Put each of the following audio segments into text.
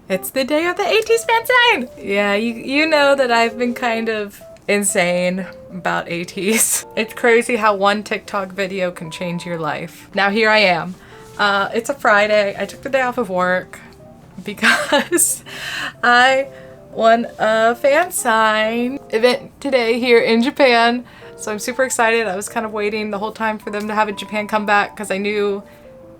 It's the day of the ATEEZ fan sign! Yeah, you know that I've been kind of insane about ATEEZ. It's crazy how one TikTok video can change your life. Now here I am. It's a Friday. I took the day off of work because I won a fan sign event today here in Japan. So I'm super excited. I was kind of waiting the whole time for them to have a Japan comeback because I knew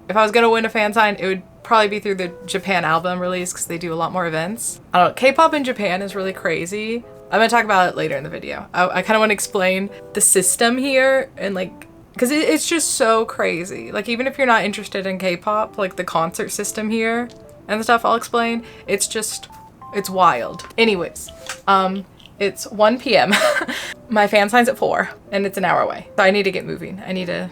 if I was gonna win a fan sign, it would probably be through the Japan album release because they do a lot more events. I don't know, K-pop in Japan is really crazy. I'm gonna talk about it later in the video. I kind of want to explain the system here and like, because it's just so crazy. Like even if you're not interested in K-pop, like the concert system here and the stuff I'll explain, it's wild. Anyways, it's 1 p.m. My fan sign's at 4 and it's an hour away. So I need to get moving. I need to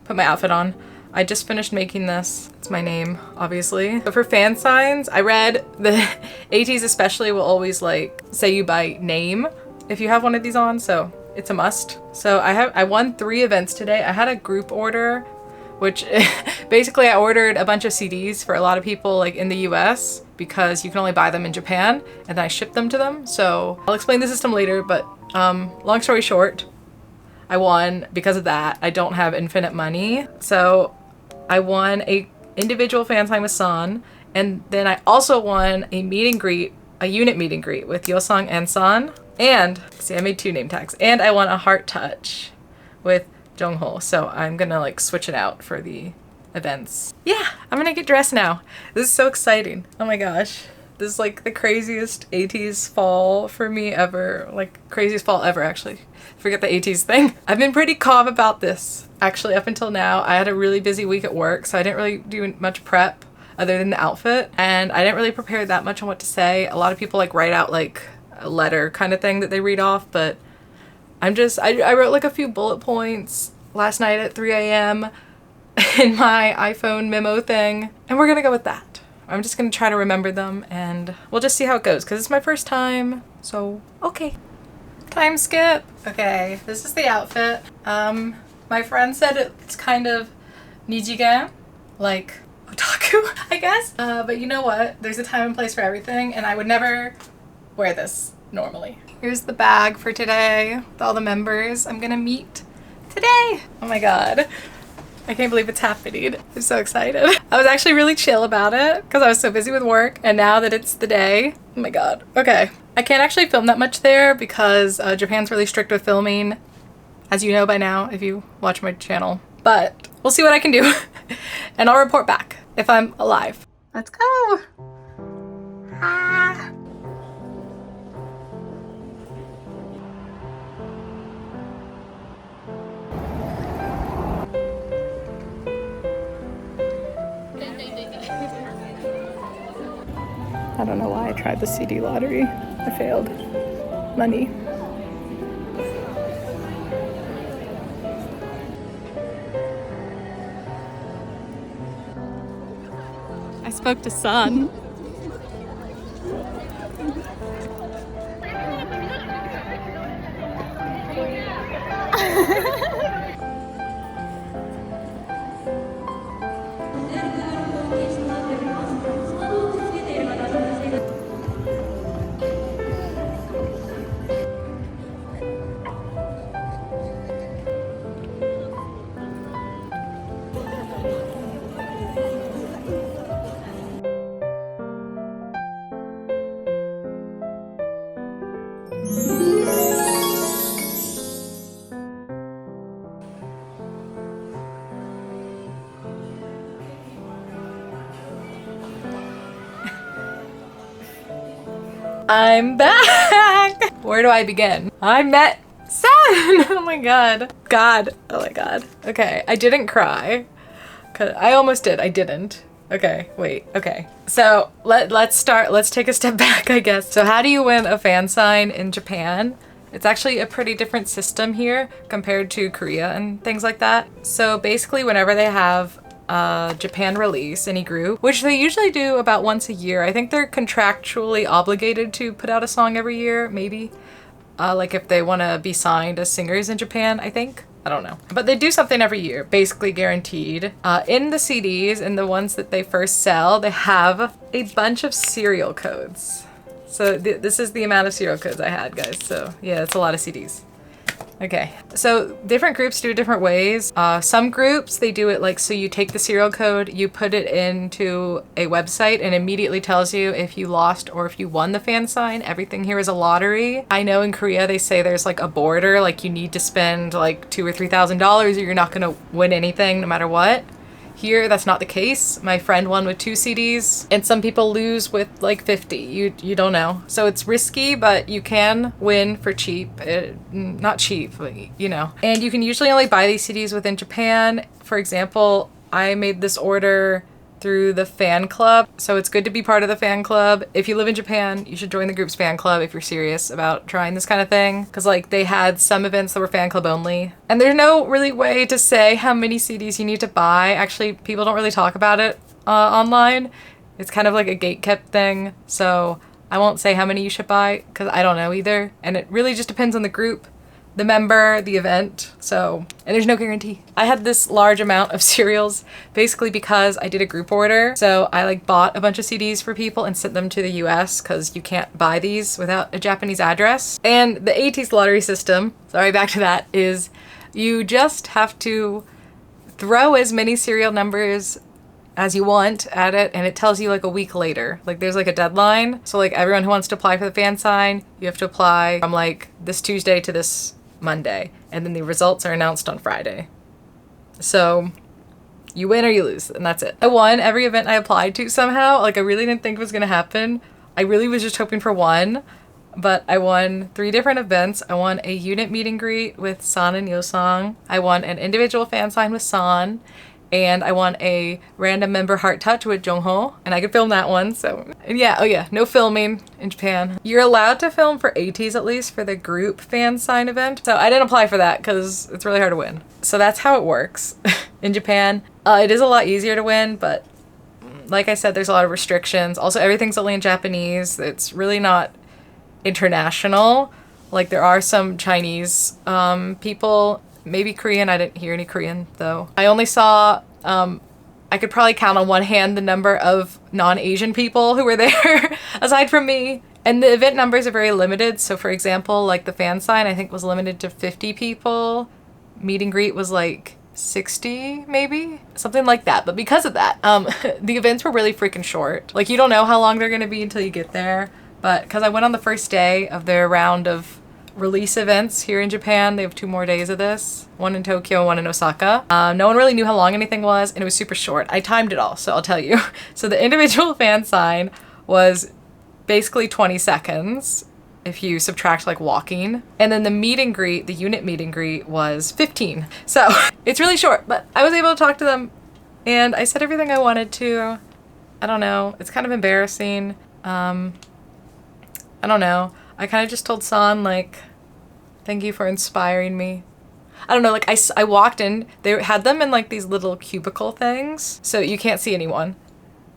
put my outfit on. I just finished making this. It's my name, obviously. But for fan signs, I read the ATEEZ especially will always like say you by name if you have one of these on, so it's a must. So I won 3 events today. I had a group order, which basically I ordered a bunch of CDs for a lot of people like in the US because you can only buy them in Japan, and then I shipped them to them. So I'll explain the system later, but long story short, I won because of that. I don't have infinite money. So I won a individual fan sign with San, and then I also won a meet and greet, a unit meet and greet with Yosang and San. And see, I made 2 name tags, and I won a heart touch with Jongho. So I'm gonna like switch it out for the events. Yeah, I'm gonna get dressed now. This is so exciting. Oh my gosh. This is like the craziest ATEEZ fall for me ever. Like craziest fall ever, actually. Forget the ATEEZ thing. I've been pretty calm about this. Actually, up until now, I had a really busy week at work, so I didn't really do much prep other than the outfit. And I didn't really prepare that much on what to say. A lot of people like write out like a letter kind of thing that they read off, but I wrote like a few bullet points last night at 3 a.m. in my iPhone memo thing, and we're gonna go with that. I'm just gonna try to remember them and we'll just see how it goes because it's my first time. So, okay. Time skip. Okay, this is the outfit. My friend said it's kind of nijigen, like otaku, I guess. But you know what? There's a time and place for everything, and I would never wear this normally. Here's the bag for today with all the members I'm gonna meet today. Oh my god. I can't believe it's happening. I'm so excited. I was actually really chill about it because I was so busy with work, and now that it's the day, oh my god. Okay. I can't actually film that much there because Japan's really strict with filming, as you know by now if you watch my channel. But we'll see what I can do and I'll report back if I'm alive. Let's go. Ah. I don't know why I tried the CD lottery. I failed. Money. I spoke to San. I'm back! Where do I begin? I met San! Oh my god. Oh my god. Okay, I didn't cry. I almost did. I didn't. Okay, wait. Okay. So let's take a step back, I guess. So how do you win a fan sign in Japan? It's actually a pretty different system here compared to Korea and things like that. So basically whenever they have Japan release any group, which they usually do about once a year. I think they're contractually obligated to put out a song every year, maybe. Like if they want to be signed as singers in Japan, I think. I don't know. But they do something every year, basically guaranteed. In the CDs and the ones that they first sell, they have a bunch of serial codes. So this is the amount of serial codes I had, guys. So yeah, it's a lot of CDs. Okay, so different groups do it different ways. Some groups, they do it like, so you take the serial code, you put it into a website and immediately tells you if you lost or if you won the fan sign. Everything here is a lottery. I know in Korea they say there's like a border, like you need to spend like $2,000 or $3,000 or you're not gonna win anything no matter what. Here, that's not the case. My friend won with 2 CDs, and some people lose with like 50. You don't know. So it's risky, but you can win for cheap. Not cheap, but you know. And you can usually only buy these CDs within Japan. For example, I made this order through the fan club. So it's good to be part of the fan club. If you live in Japan, you should join the group's fan club if you're serious about trying this kind of thing. Cause like they had some events that were fan club only. And there's no really way to say how many CDs you need to buy. Actually, people don't really talk about it online. It's kind of like a gatekept thing. So I won't say how many you should buy cause I don't know either. And it really just depends on the group, the member, the event, so, and there's no guarantee. I had this large amount of cereals basically because I did a group order. So I like bought a bunch of CDs for people and sent them to the US because you can't buy these without a Japanese address. And the ATEEZ lottery system, sorry, back to that, is you just have to throw as many serial numbers as you want at it, and it tells you like a week later. Like there's like a deadline. So like everyone who wants to apply for the fan sign, you have to apply from like this Tuesday to this Monday, and then the results are announced on Friday. So you win or you lose, and that's it. I won every event I applied to somehow. Like I really didn't think it was gonna happen. I really was just hoping for one, but I won 3 different events. I won a unit meet and greet with San and Yosang. I won an individual fan sign with San. And I won a random member heart touch with Jongho, and I could film that one. So, and yeah, oh yeah, no filming in Japan. You're allowed to film for ATEEZ at least for the group fan sign event. So I didn't apply for that because it's really hard to win. So that's how it works in Japan. It is a lot easier to win, but like I said, there's a lot of restrictions. Also, everything's only in Japanese. It's really not international. Like there are some Chinese people. Maybe Korean. I didn't hear any Korean though. I only saw, I could probably count on one hand the number of non-Asian people who were there aside from me. And the event numbers are very limited. So for example, like the fan sign, I think was limited to 50 people. Meet and greet was like 60 maybe, something like that. But because of that, the events were really freaking short. Like you don't know how long they're gonna be until you get there. But because I went on the first day of their round of release events here in Japan. They have 2 more days of this, one in Tokyo and one in Osaka. No one really knew how long anything was, and it was super short. I timed it all, so I'll tell you. So the individual fan sign was basically 20 seconds if you subtract like walking. And then the meet and greet, the unit meet and greet was 15. So it's really short, but I was able to talk to them and I said everything I wanted to. I don't know. It's kind of embarrassing. I don't know. I kind of just told San, like, thank you for inspiring me. I don't know, like, I walked in, they had them in, like, these little cubicle things, so you can't see anyone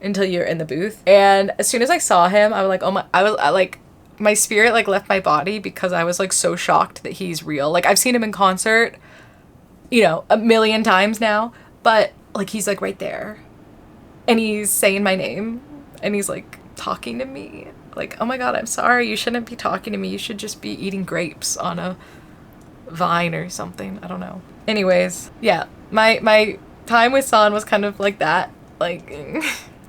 until you're in the booth. And as soon as I saw him, I was like, oh my, like, my spirit, like, left my body because I was, like, so shocked that he's real. Like, I've seen him in concert, you know, a million times now, but, like, he's, like, right there. And he's saying my name, and he's, like, talking to me. Like, oh my god, I'm sorry, you shouldn't be talking to me. You should just be eating grapes on a vine or something. I don't know. Anyways, yeah, my time with San was kind of like that. Like,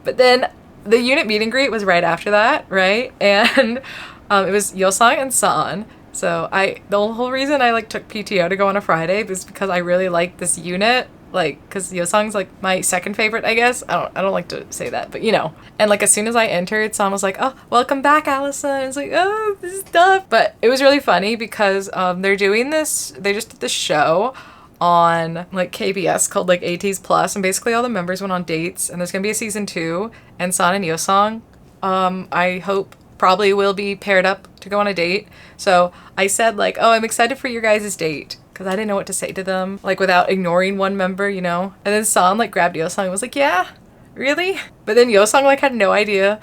but then the unit meet and greet was right after that, right? And it was Yosang and San. So the whole reason I like took PTO to go on a Friday was because I really liked this unit. Like, cause Yosang's like my second favorite, I guess. I don't like to say that, but you know. And like as soon as I entered, San was like, "Oh, welcome back, Allison." It's like, "Oh, this is tough." But it was really funny because they're doing this. They just did this show on like KBS called like ATEEZ Plus, and basically all the members went on dates. And there's gonna be a season 2, and San and Yosang, I hope probably will be paired up to go on a date. So I said like, "Oh, I'm excited for your guys' date." Because I didn't know what to say to them, like without ignoring one member, you know? And then San like grabbed Yosang and was like, "Yeah, really?" But then Yosang like had no idea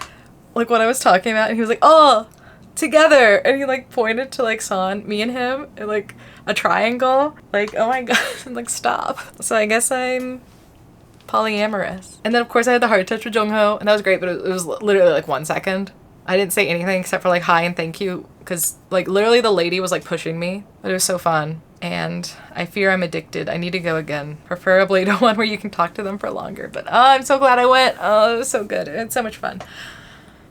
like what I was talking about, and he was like, "Oh, together. And he like pointed to like Son, me and him, and like a triangle. Like, oh my god, I'm like, stop. So I guess I'm polyamorous. And then of course I had the heart touch with Jungho, and that was great, but it was literally like 1 second. I didn't say anything except for like hi and thank you, because like literally the lady was like pushing me, but it was so fun. And I fear I'm addicted. I need to go again, preferably to one where you can talk to them for longer. But oh, I'm so glad I went. Oh, it was so good. It's so much fun.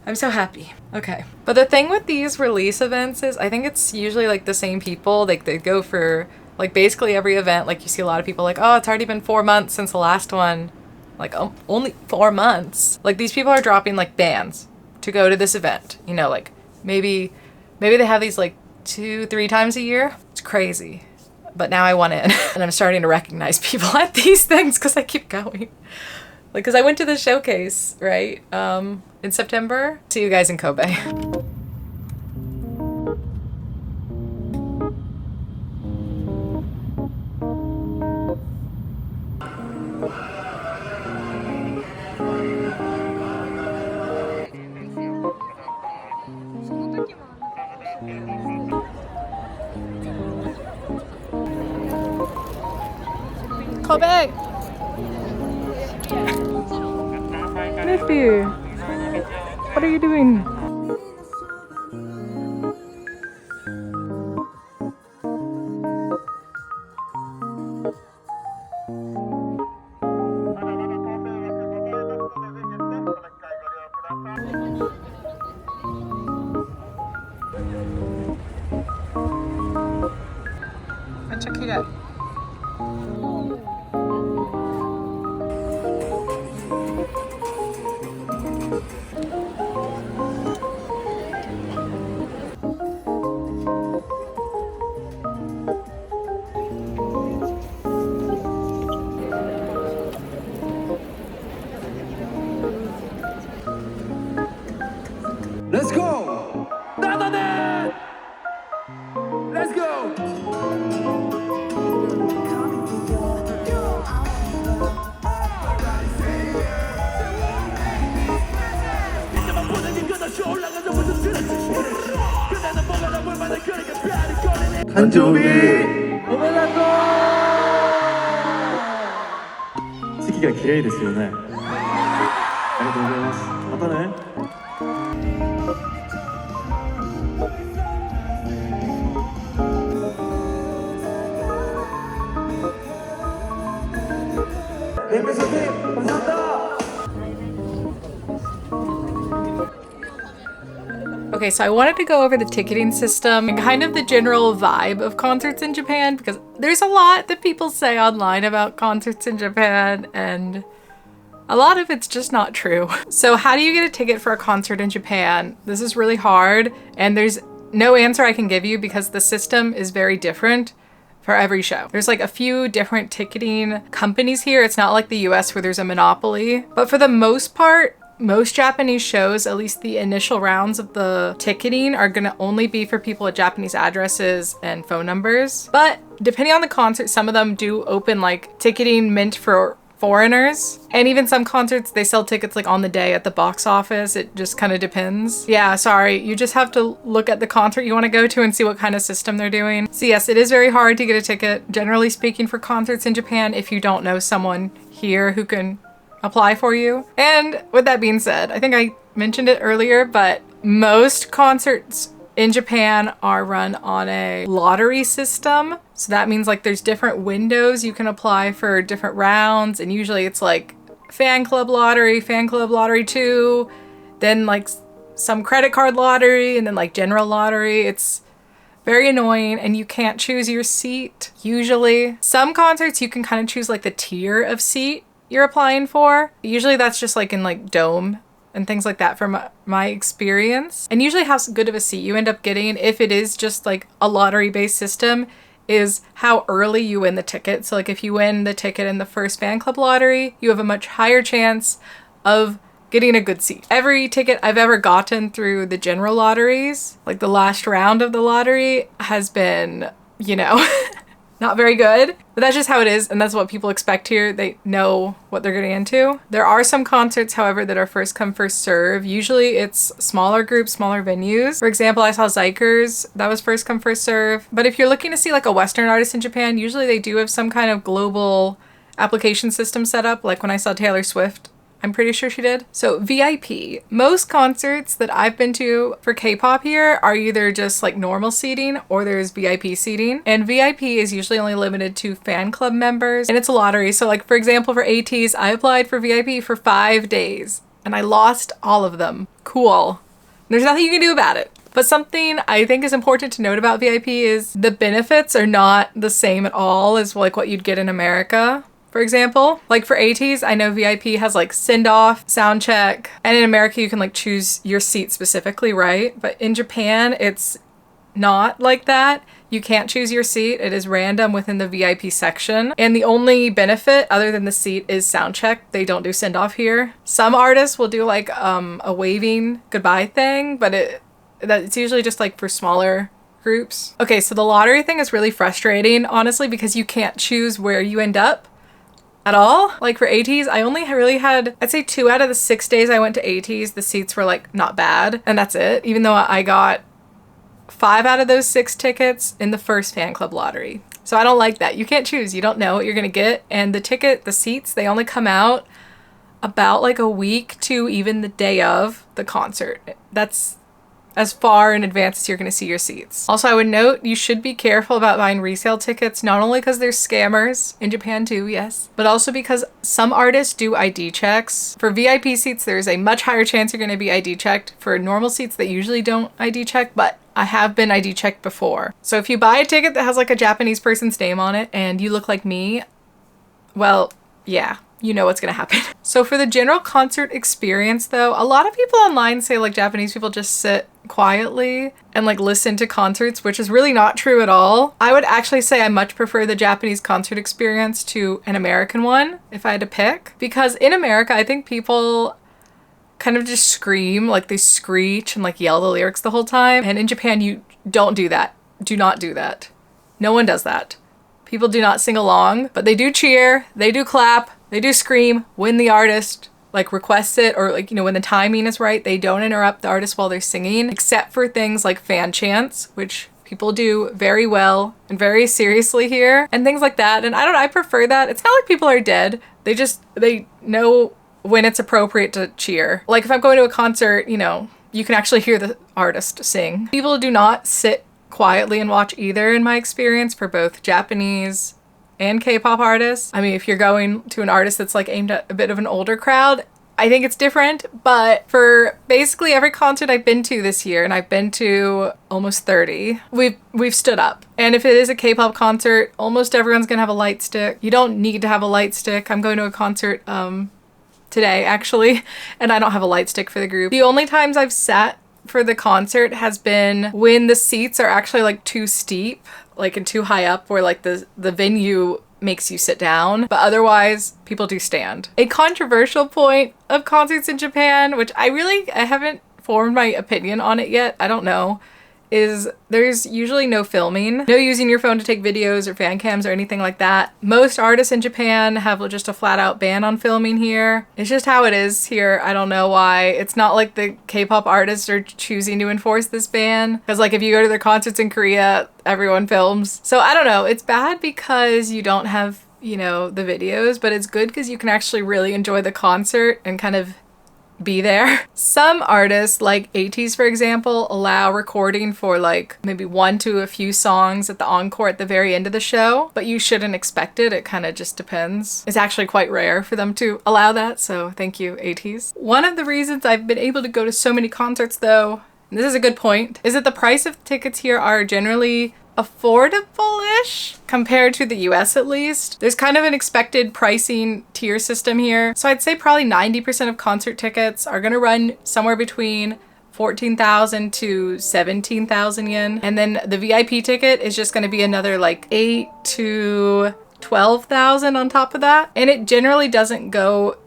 I'm so happy. Okay. But the thing with these release events is I think it's usually like the same people. Like they go for like basically every event. Like you see a lot of people like, oh, it's already been 4 months since the last one. Like, oh, only 4 months. Like these people are dropping like bands to go to this event. You know, like maybe they have these like 2-3 times a year. It's crazy. But now I want in and I'm starting to recognize people at these things because I keep going. Like, because I went to the showcase, right? In September. See you guys in Kobe. Kobe! Miss you. What are you doing? Check it out. Let's go! Let's go! 한조비! 오메가또! 次が綺麗ですよね。ありがとうございます。またね。Okay, so I wanted to go over the ticketing system and kind of the general vibe of concerts in Japan, because there's a lot that people say online about concerts in Japan and a lot of it's just not true. So how do you get a ticket for a concert in Japan? This is really hard and there's no answer I can give you because the system is very different for every show. There's like a few different ticketing companies here. It's not like the US where there's a monopoly, but for the most part, most Japanese shows, at least the initial rounds of the ticketing, are gonna only be for people with Japanese addresses and phone numbers. But depending on the concert, some of them do open like ticketing meant for foreigners. And even some concerts, they sell tickets like on the day at the box office. It just kind of depends. Yeah, sorry. You just have to look at the concert you want to go to and see what kind of system they're doing. So yes, it is very hard to get a ticket, generally speaking, for concerts in Japan if you don't know someone here who can apply for you. And with that being said, I think I mentioned it earlier, but most concerts in Japan are run on a lottery system. So that means like there's different windows you can apply for different rounds, and usually it's like fan club lottery 2, then like some credit card lottery, and then like general lottery. It's very annoying and you can't choose your seat usually. Some concerts you can kind of choose like the tier of seat you're applying for. Usually that's just like in like dome and things like that from my experience. And usually how good of a seat you end up getting, if it is just like a lottery based system, is how early you win the ticket. So like if you win the ticket in the first fan club lottery, you have a much higher chance of getting a good seat. Every ticket I've ever gotten through the general lotteries, like the last round of the lottery, has been, you know, not very good, but that's just how it is, and that's what people expect here. They know what they're getting into. There are some concerts, however, that are first come, first serve. Usually it's smaller groups, smaller venues. For example, I saw Zikers, that was first come, first serve. But if you're looking to see like a Western artist in Japan, usually they do have some kind of global application system set up, like when I saw Taylor Swift. I'm pretty sure she did. So VIP. Most concerts that I've been to for K-pop here are either just like normal seating or there's VIP seating. And VIP is usually only limited to fan club members and it's a lottery. So like for example, for ATEEZ, I applied for VIP for 5 days and I lost all of them. Cool. There's nothing you can do about it. But something I think is important to note about VIP is the benefits are not the same at all as like what you'd get in America. For example, like for ATEEZ, I know VIP has like send off, sound check, and in America you can like choose your seat specifically, right? But in Japan, it's not like that. You can't choose your seat. It is random within the VIP section. And the only benefit other than the seat is sound check. They don't do send off here. Some artists will do like a waving goodbye thing, but it's usually just like for smaller groups. Okay, so the lottery thing is really frustrating, honestly, because you can't choose where you end up at all. Like for ATEEZ, I only really had, I'd say 2 out of the 6 days I went to ATEEZ, the seats were like not bad, and that's it. Even though I got 5 out of those 6 tickets in the first fan club lottery. So I don't like that. You can't choose. You don't know what you're gonna get. And the seats, they only come out about like a week to even the day of the concert. That's as far in advance as you're gonna see your seats. Also, I would note you should be careful about buying resale tickets, not only because there's scammers in Japan too, yes, but also because some artists do ID checks. For VIP seats, there's a much higher chance you're gonna be ID checked. For normal seats, they usually don't ID check, but I have been ID checked before. So if you buy a ticket that has like a Japanese person's name on it and you look like me, well, yeah, you know what's gonna happen. So for the general concert experience though, a lot of people online say like Japanese people just sit quietly and like listen to concerts, which is really not true at all. I would actually say I much prefer the Japanese concert experience to an American one if I had to pick, because in America I think people kind of just scream, like they screech and like yell the lyrics the whole time, and in Japan you don't do that. Do not do that. No one does that. People do not sing along, but they do cheer, they do clap, they do scream when the artist like requests it, or like, you know, when the timing is right. They don't interrupt the artist while they're singing, except for things like fan chants, which people do very well and very seriously here, and things like that. And I don't know, I prefer that. It's not like people are dead. They know when it's appropriate to cheer. Like if I'm going to a concert, you know, you can actually hear the artist sing. People do not sit quietly and watch either, in my experience, for both Japanese and K-pop artists. I mean, if you're going to an artist that's like aimed at a bit of an older crowd, I think it's different. But for basically every concert I've been to this year, and I've been to almost 30, we've stood up. And if it is a K-pop concert, almost everyone's gonna have a light stick. You don't need to have a light stick. I'm going to a concert today actually, and I don't have a light stick for the group. The only times I've sat for the concert has been when the seats are actually like too steep, like and too high up, where like the venue makes you sit down, but otherwise people do stand. A controversial point of concerts in Japan, which I haven't formed my opinion on it yet, I don't know, is there's usually no filming, no using your phone to take videos or fan cams or anything like that. Most artists in Japan have just a flat out ban on filming here. It's just how it is here. I don't know why. It's not like the K-pop artists are choosing to enforce this ban, because like if you go to their concerts in Korea, everyone films. So I don't know. It's bad because you don't have, you know, the videos, but it's good because you can actually really enjoy the concert and kind of be there. Some artists, like ATEEZ for example, allow recording for like maybe 1 to a few songs at the encore at the very end of the show, but you shouldn't expect it. It kind of just depends. It's actually quite rare for them to allow that, so thank you, ATEEZ. One of the reasons I've been able to go to so many concerts though, and this is a good point, is that the price of tickets here are generally affordable-ish compared to the US at least. There's kind of an expected pricing tier system here. So I'd say probably 90% of concert tickets are gonna run somewhere between 14,000 to 17,000 yen. And then the VIP ticket is just gonna be another like 8 to 12,000 on top of that. And it generally doesn't go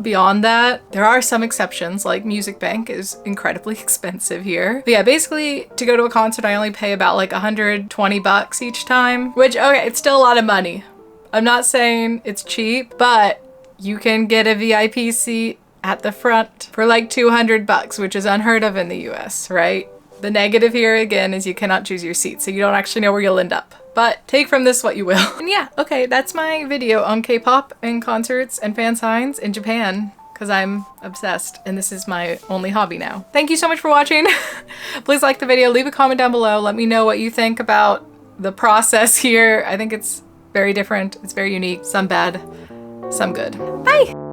beyond that. There are some exceptions, like Music Bank is incredibly expensive here. But yeah, basically to go to a concert, I only pay about like 120 bucks each time, which, okay, it's still a lot of money. I'm not saying it's cheap, but you can get a VIP seat at the front for like 200 bucks, which is unheard of in the US, right? The negative here again is you cannot choose your seat, so you don't actually know where you'll end up. But take from this what you will. And yeah, okay, that's my video on K-pop and concerts and fan signs in Japan, because I'm obsessed and this is my only hobby now. Thank you so much for watching. Please like the video, leave a comment down below, let me know what you think about the process here. I think it's very different, it's very unique, some bad, some good. Bye!